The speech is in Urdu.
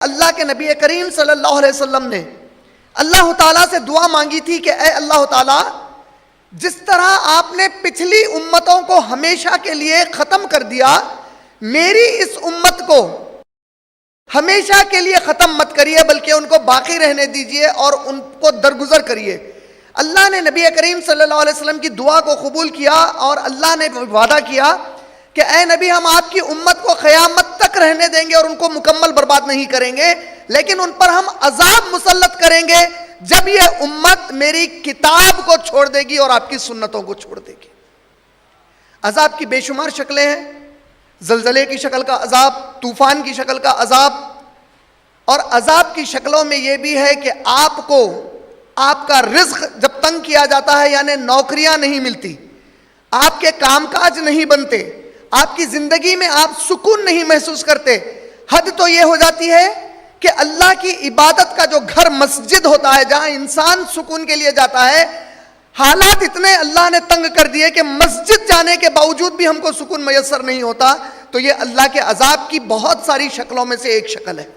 اللہ کے نبی کریم صلی اللہ علیہ وسلم نے اللہ تعالیٰ سے دعا مانگی تھی کہ اے اللہ تعالیٰ، جس طرح آپ نے پچھلی امتوں کو ہمیشہ کے لیے ختم کر دیا، میری اس امت کو ہمیشہ کے لیے ختم مت کریے، بلکہ ان کو باقی رہنے دیجئے اور ان کو درگزر کریے۔ اللہ نے نبی کریم صلی اللہ علیہ وسلم کی دعا کو قبول کیا اور اللہ نے وعدہ کیا کہ اے نبی، ہم آپ کی امت کو قیامت تک رہنے دیں گے اور ان کو مکمل برباد نہیں کریں گے، لیکن ان پر ہم عذاب مسلط کریں گے جب یہ امت میری کتاب کو چھوڑ دے گی اور آپ کی سنتوں کو چھوڑ دے گی۔ عذاب کی بے شمار شکلیں ہیں، زلزلے کی شکل کا عذاب، طوفان کی شکل کا عذاب، اور عذاب کی شکلوں میں یہ بھی ہے کہ آپ کو آپ کا رزق جب تنگ کیا جاتا ہے، یعنی نوکریاں نہیں ملتی، آپ کے کام کاج نہیں بنتے، آپ کی زندگی میں آپ سکون نہیں محسوس کرتے، حد تو یہ ہو جاتی ہے کہ اللہ کی عبادت کا جو گھر مسجد ہوتا ہے جہاں انسان سکون کے لیے جاتا ہے، حالات اتنے اللہ نے تنگ کر دیے کہ مسجد جانے کے باوجود بھی ہم کو سکون میسر نہیں ہوتا۔ تو یہ اللہ کے عذاب کی بہت ساری شکلوں میں سے ایک شکل ہے۔